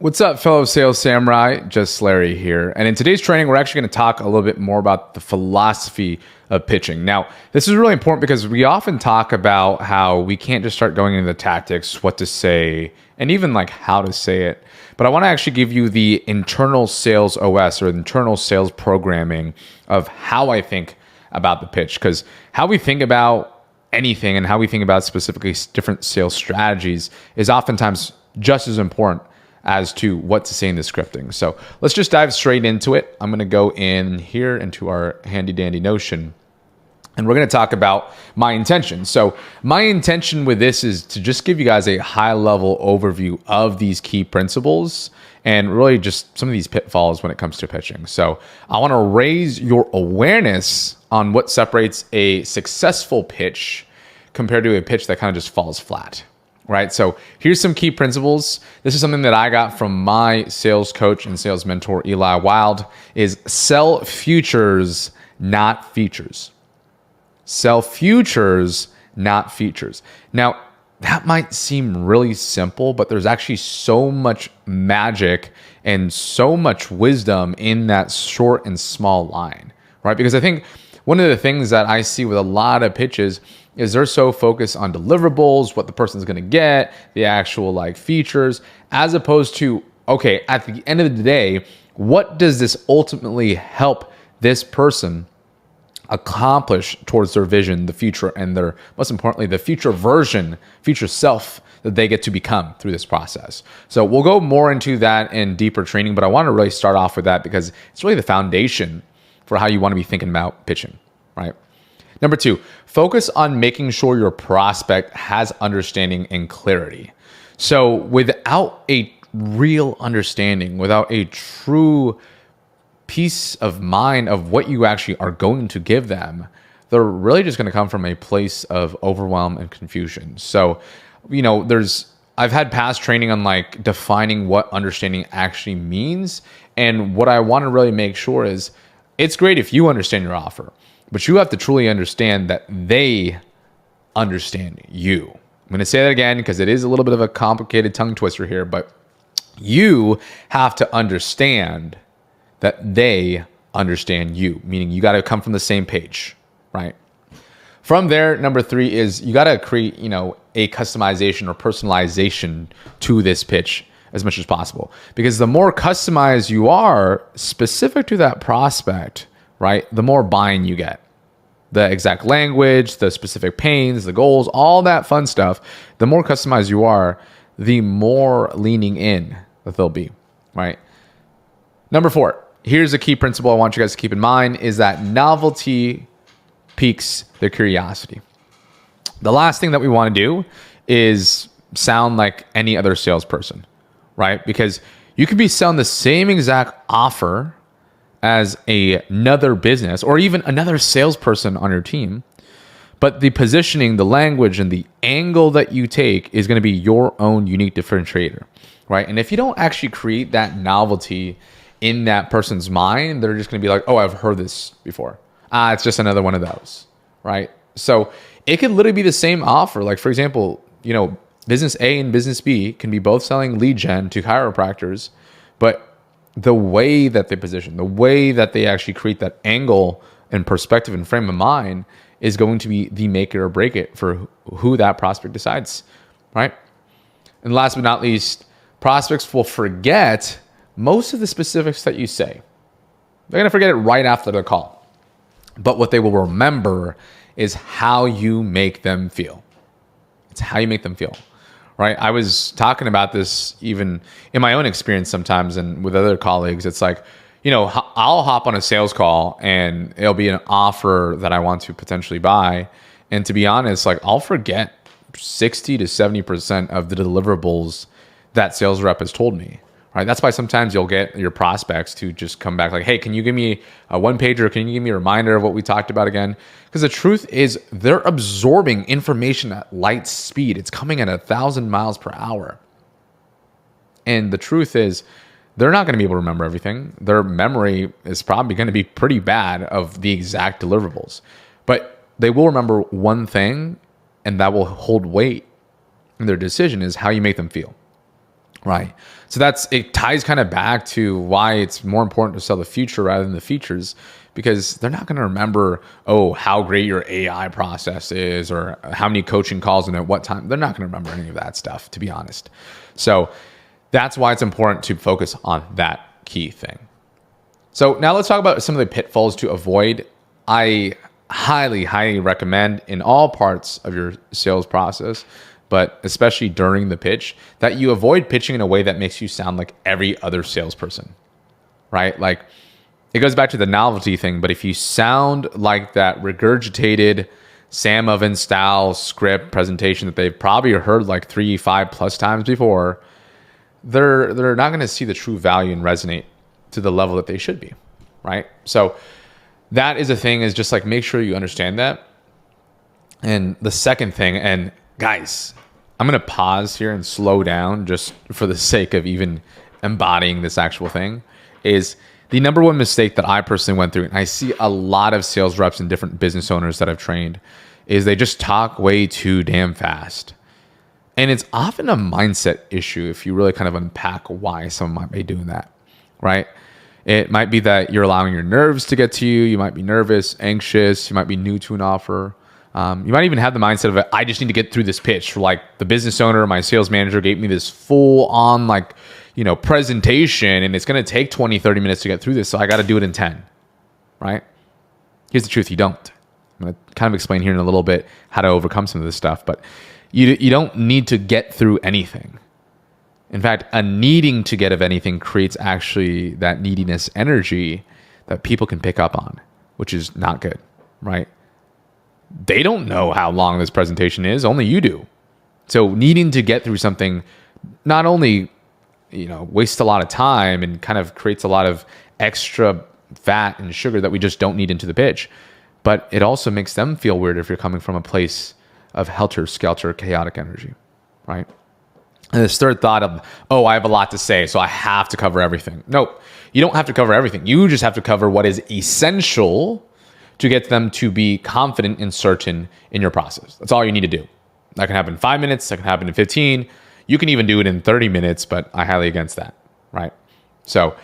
What's up, fellow sales samurai? Just Larry here. And in today's training, we're actually going to talk a little bit more about the philosophy of pitching. Now, this is really important because we often talk about how we can't just start going into the tactics, what to say, and even like how to say it. But I want to actually give you the internal sales OS or internal sales programming of how I think about the pitch. Because how we think about anything and how we think about specifically different sales strategies is oftentimes just as important as to what to say in the scripting. So let's just dive straight into it. I'm going to go in here into our handy dandy Notion, and we're going to talk about my intention. So my intention with this is to just give you guys a high level overview of these key principles and really just some of these pitfalls when it comes to pitching. So I want to raise your awareness on what separates a successful pitch compared to a pitch that kind of just falls flat. Right. So here's some key principles. This is something that I got from my sales coach and sales mentor, Eli Wild, is sell futures, not features. Sell futures, not features. Now, that might seem really simple, but there's actually so much magic and so much wisdom in that short and small line, right? Because I think one of the things that I see with a lot of pitches is they're so focused on deliverables, what the person's going to get, the actual like features, as opposed to, okay, at the end of the day, what does this ultimately help this person accomplish towards their vision, the future, and their, most importantly, the future version, future self that they get to become through this process. So we'll go more into that in deeper training, but I want to really start off with that because it's really the foundation for how you want to be thinking about pitching, right? Number 2, focus on making sure your prospect has understanding and clarity. So without a real understanding, without a true peace of mind of what you actually are going to give them, they're really just going to come from a place of overwhelm and confusion. So, I've had past training on like defining what understanding actually means. And what I want to really make sure is it's great if you understand your offer, but you have to truly understand that they understand you. I'm going to say that again because it is a little bit of a complicated tongue twister here, but you have to understand that they understand you, meaning you got to come from the same page, right? From there, number 3 is you got to create, a customization or personalization to this pitch as much as possible. Because the more customized you are specific to that prospect, right, the more buy-in you get. The exact language, the specific pains, the goals, all that fun stuff, the more customized you are, the more leaning in that they'll be, right? Number 4, here's a key principle I want you guys to keep in mind is that novelty piques their curiosity. The last thing that we want to do is sound like any other salesperson, right? Because you could be selling the same exact offer as another business or even another salesperson on your team, but the positioning, the language, and the angle that you take is going to be your own unique differentiator, right? And if you don't actually create that novelty in that person's mind, they're just going to be like, oh, I've heard this before. It's just another one of those, right? So it could literally be the same offer. Like, for example, business A and business B can be both selling lead gen to chiropractors, but the way that they position, the way that they actually create that angle and perspective and frame of mind is going to be the make it or break it for who that prospect decides, right? And last but not least, prospects will forget most of the specifics that you say. They're going to forget it right after the call. But what they will remember is how you make them feel. It's how you make them feel, right? I was talking about this even in my own experience sometimes and with other colleagues. It's like, I'll hop on a sales call and it'll be an offer that I want to potentially buy. And to be honest, like I'll forget 60 to 70% of the deliverables that sales rep has told me. Right. That's why sometimes you'll get your prospects to just come back like, hey, can you give me a one pager? Can you give me a reminder of what we talked about again? Because the truth is they're absorbing information at light speed. It's coming at 1,000 miles per hour. And the truth is they're not going to be able to remember everything. Their memory is probably going to be pretty bad of the exact deliverables. But they will remember one thing, and that will hold weight in their decision is how you make them feel. Right. So it ties kind of back to why it's more important to sell the future rather than the features, because they're not going to remember, oh, how great your AI process is or how many coaching calls and at what time. They're not going to remember any of that stuff, to be honest. So that's why it's important to focus on that key thing. So now let's talk about some of the pitfalls to avoid. I highly, highly recommend in all parts of your sales process, but especially during the pitch, that you avoid pitching in a way that makes you sound like every other salesperson, right? Like, it goes back to the novelty thing, but if you sound like that regurgitated Sam Oven style script presentation that they've probably heard like 3-5+ times before, they're not going to see the true value and resonate to the level that they should be, right? So that is a thing, is just like, make sure you understand that. And the second thing, and guys, I'm going to pause here and slow down just for the sake of even embodying this actual thing, is the number one mistake that I personally went through, and I see a lot of sales reps and different business owners that I've trained, is they just talk way too damn fast. And it's often a mindset issue if you really kind of unpack why someone might be doing that, right? It might be that you're allowing your nerves to get to you. You might be nervous, anxious. You might be new to an offer. You might even have the mindset of, I just need to get through this pitch. Like, the business owner, my sales manager gave me this full on presentation, and it's going to take 20-30 minutes to get through this. So I got to do it in 10, right? Here's the truth. You don't. I'm going to kind of explain here in a little bit how to overcome some of this stuff, but you don't need to get through anything. In fact, a needing to get of anything creates actually that neediness energy that people can pick up on, which is not good, right? They don't know how long this presentation is, only you do. So needing to get through something not only, wastes a lot of time and kind of creates a lot of extra fat and sugar that we just don't need into the pitch, but it also makes them feel weird if you're coming from a place of helter-skelter, chaotic energy, right? And this third thought of, oh, I have a lot to say, so I have to cover everything. Nope, you don't have to cover everything. You just have to cover what is essential to get them to be confident and certain in your process. That's all you need to do. That can happen in 5 minutes. That can happen in 15. You can even do it in 30 minutes, but I highly against that, right? So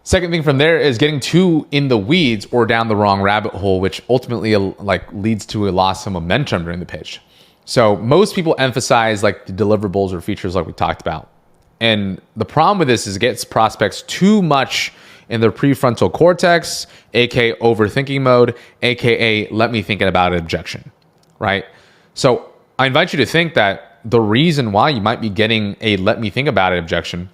second thing from there is getting too in the weeds or down the wrong rabbit hole, which ultimately leads to a loss of momentum during the pitch. So most people emphasize the deliverables or features like we talked about. And the problem with this is it gets prospects too much in their prefrontal cortex, aka overthinking mode, aka let me think about an objection, right? So I invite you to think that the reason why you might be getting a let me think about it objection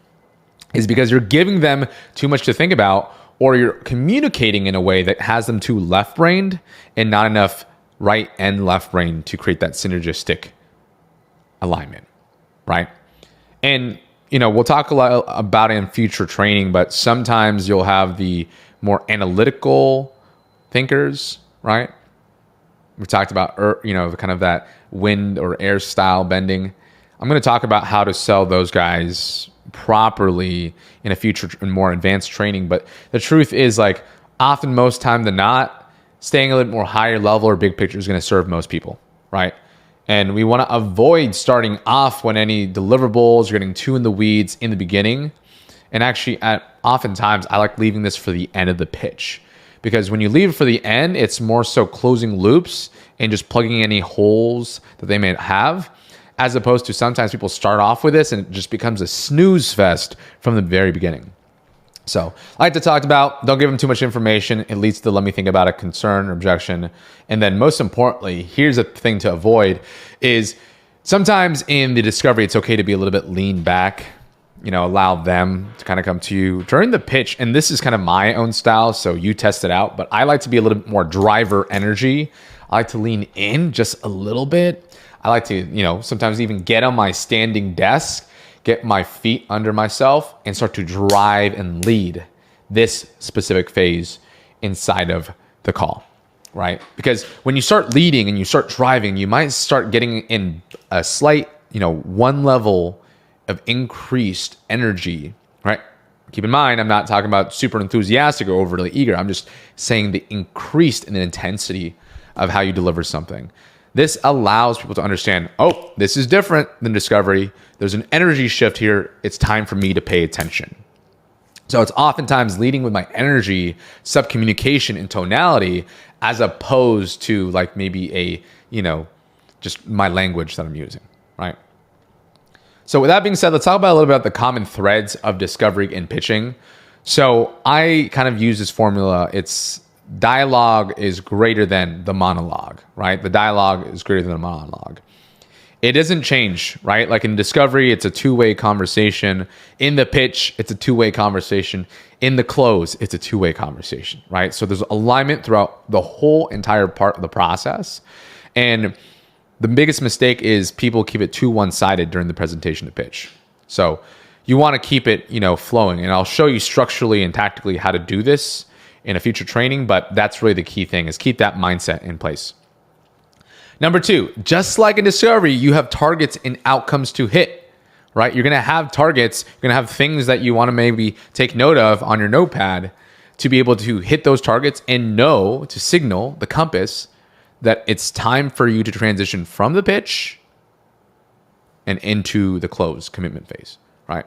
is because you're giving them too much to think about, or you're communicating in a way that has them too left-brained and not enough right and left brain to create that synergistic alignment, right? And we'll talk a lot about it in future training, but sometimes you'll have the more analytical thinkers, right? We talked about, kind of that wind or air style bending. I'm going to talk about how to sell those guys properly in a future and more advanced training. But the truth is, often, most time than not, staying a little more higher level or big picture is going to serve most people, right? And we want to avoid starting off when any deliverables are getting too in the weeds in the beginning. And actually, oftentimes, I like leaving this for the end of the pitch. Because when you leave it for the end, it's more so closing loops and just plugging any holes that they may have, as opposed to sometimes people start off with this and it just becomes a snooze fest from the very beginning. So like to talk about, don't give them too much information. It leads to let me think about a concern or objection. And then most importantly, here's a thing to avoid is sometimes in the discovery, it's okay to be a little bit lean back, allow them to kind of come to you during the pitch. And this is kind of my own style, so you test it out. But I like to be a little bit more driver energy. I like to lean in just a little bit. I like to, sometimes even get on my standing desk, get my feet under myself and start to drive and lead this specific phase inside of the call, right? Because when you start leading and you start driving, you might start getting in a slight, one level of increased energy, right? Keep in mind, I'm not talking about super enthusiastic or overly eager. I'm just saying the increased in the intensity of how you deliver something. This allows people to understand, oh, this is different than discovery. There's an energy shift here. It's time for me to pay attention. So it's oftentimes leading with my energy, subcommunication, and tonality, as opposed to like maybe a, just my language that I'm using, right? So with that being said, let's talk about a little bit about the common threads of discovery and pitching. So I kind of use this formula. It's dialogue is greater than the monologue, right? The dialogue is greater than the monologue. It doesn't change, right? Like in discovery, it's a two-way conversation. In the pitch, it's a two-way conversation. In the close, it's a two-way conversation, right? So there's alignment throughout the whole entire part of the process. And the biggest mistake is people keep it too one-sided during the presentation to pitch. So you want to keep it, flowing. And I'll show you structurally and tactically how to do this in a future training, but that's really the key thing, is keep that mindset in place. Number 2, just like in discovery, you have targets and outcomes to hit, right? You're going to have targets. You're going to have things that you want to maybe take note of on your notepad to be able to hit those targets and know to signal the compass that it's time for you to transition from the pitch and into the close commitment phase, right?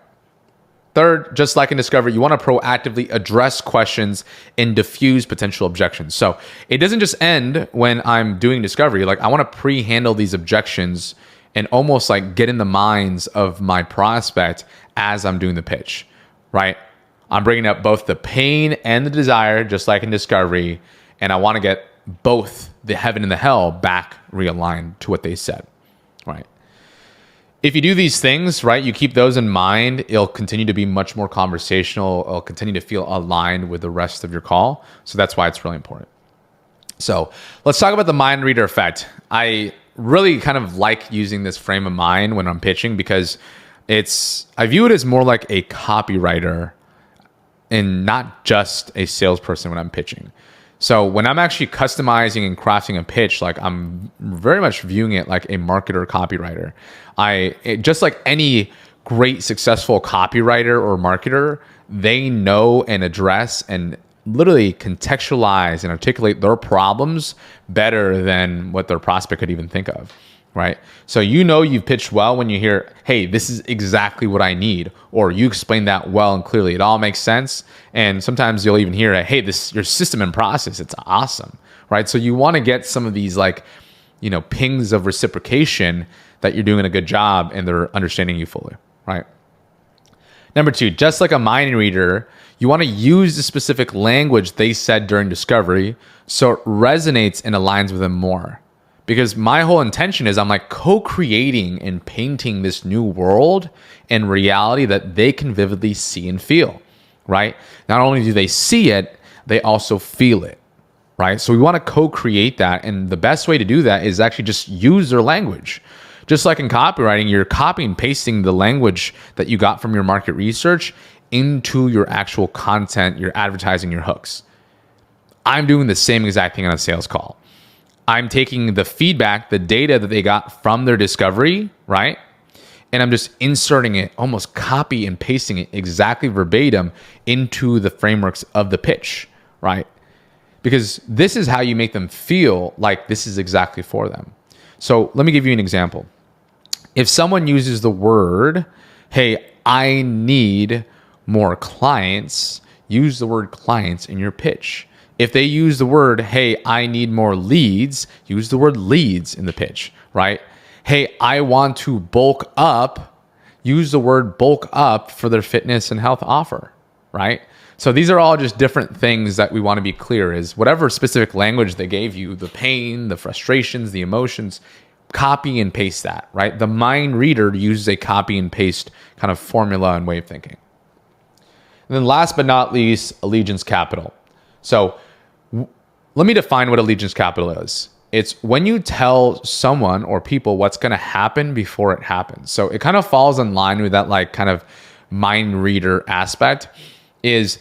Third, just like in discovery, you want to proactively address questions and diffuse potential objections. So it doesn't just end when I'm doing discovery. Like I want to pre-handle these objections and almost like get in the minds of my prospect as I'm doing the pitch, right? I'm bringing up both the pain and the desire, just like in discovery. And I want to get both the heaven and the hell back realigned to what they said, right? If you do these things, right, you keep those in mind, it'll continue to be much more conversational. It'll continue to feel aligned with the rest of your call. So that's why it's really important. So let's talk about the mind reader effect. I really kind of like using this frame of mind when I'm pitching because I view it as more like a copywriter and not just a salesperson when I'm pitching. So when I'm actually customizing and crafting a pitch, like I'm very much viewing it like a marketer copywriter. Just like any great successful copywriter or marketer, they know and address and literally contextualize and articulate their problems better than what their prospect could even think of, right? So you've pitched well when you hear, hey, this is exactly what I need, or you explain that well and clearly. It all makes sense. And sometimes you'll even hear, hey, your system and process, it's awesome, right? So you want to get some of these pings of reciprocation that you're doing a good job and they're understanding you fully, right? Number 2, just like a mind reader, you want to use the specific language they said during discovery so it resonates and aligns with them more. Because my whole intention is I'm like co-creating and painting this new world and reality that they can vividly see and feel, right? Not only do they see it, they also feel it, right? So we want to co-create that. And the best way to do that is actually just use their language. Just like in copywriting, you're copying and pasting the language that you got from your market research into your actual content, your advertising, your hooks. I'm doing the same exact thing on a sales call. I'm taking the feedback, the data that they got from their discovery, right? And I'm just inserting it, almost copy and pasting it exactly verbatim into the frameworks of the pitch, right? Because this is how you make them feel like this is exactly for them. So let me give you an example. If someone uses the word, hey, I need more clients, use the word clients in your pitch. If they use the word, hey, I need more leads, use the word leads in the pitch, right? Hey, I want to bulk up, use the word bulk up for their fitness and health offer, right? So these are all just different things that we want to be clear is whatever specific language they gave you, the pain, the frustrations, the emotions, copy and paste that, right? The mind reader uses a copy and paste kind of formula and way of thinking. And then last but not least, allegiance capital. So let me define what allegiance capital is. It's when you tell someone or people what's going to happen before it happens. So it kind of falls in line with that like kind of mind reader aspect is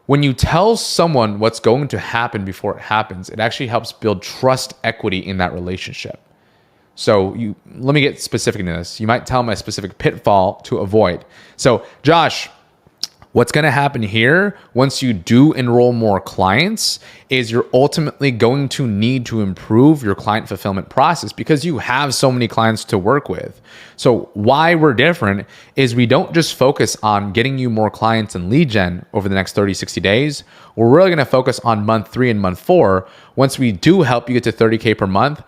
when you tell someone what's going to happen before it happens, it actually helps build trust equity in that relationship. So let me get specific in this. You might tell them a specific pitfall to avoid. So Josh, What's going to happen here once you do enroll more clients is you're ultimately going to need to improve your client fulfillment process because you have so many clients to work with. So why we're different is we don't just focus on getting you more clients and lead gen over the next 30, 60 days. We're really going to focus on month 3 and month 4. Once we do help you get to 30K per month,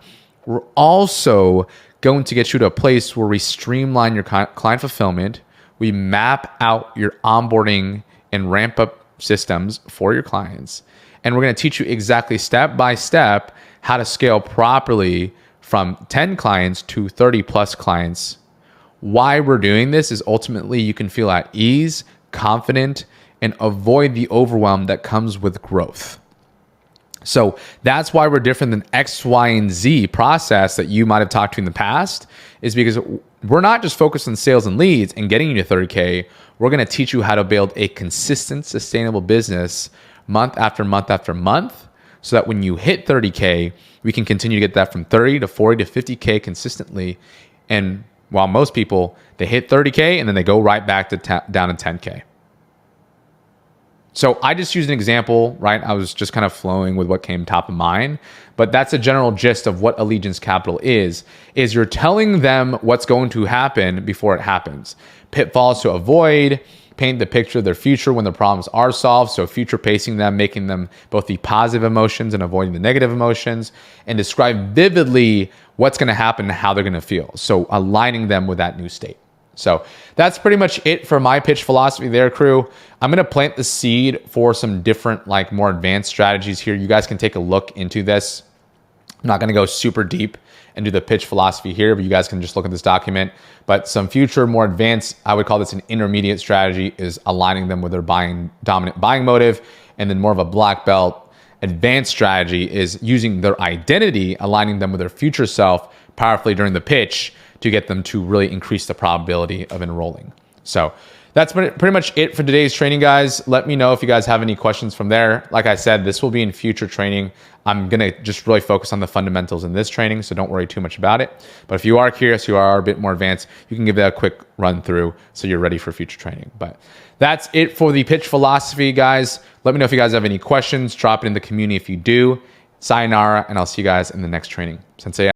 we're also going to get you to a place where we streamline your client fulfillment. We map out your onboarding and ramp up systems for your clients. And we're going to teach you exactly step by step how to scale properly from 10 clients to 30 plus clients. Why we're doing this is ultimately you can feel at ease, confident, and avoid the overwhelm that comes with growth. So that's why we're different than X, Y, and Z process that you might have talked to in the past, is because we're not just focused on sales and leads and getting you to 30K. We're going to teach you how to build a consistent, sustainable business month after month after month so that when you hit 30K, we can continue to get that from 30 to 40 to 50K consistently. And while most people, they hit 30K and then they go right back to down to 10K. So I just used an example, right? I was just kind of flowing with what came top of mind, but that's a general gist of what Allegiance Capital is you're telling them what's going to happen before it happens. Pitfalls to avoid, paint the picture of their future when the problems are solved. So future pacing them, making them both the positive emotions and avoiding the negative emotions, and describe vividly what's going to happen and how they're going to feel. So aligning them with that new state. So that's pretty much it for my pitch philosophy there, crew. I'm going to plant the seed for some different, like more advanced strategies here. You guys can take a look into this. I'm not going to go super deep and do the pitch philosophy here, but you guys can just look at this document. But some future, more advanced, I would call this an intermediate strategy, is aligning them with their dominant buying motive. And then more of a black belt advanced strategy is using their identity, aligning them with their future self powerfully during the pitch to get them to really increase the probability of enrolling. So that's pretty much it for today's training, guys. Let me know if you guys have any questions from there. Like I said, this will be in future training. I'm going to just really focus on the fundamentals in this training, so don't worry too much about it. But if you are curious, you are a bit more advanced, you can give that a quick run through so you're ready for future training. But that's it for the pitch philosophy, guys. Let me know if you guys have any questions. Drop it in the community if you do. Sayonara, and I'll see you guys in the next training. Sensei.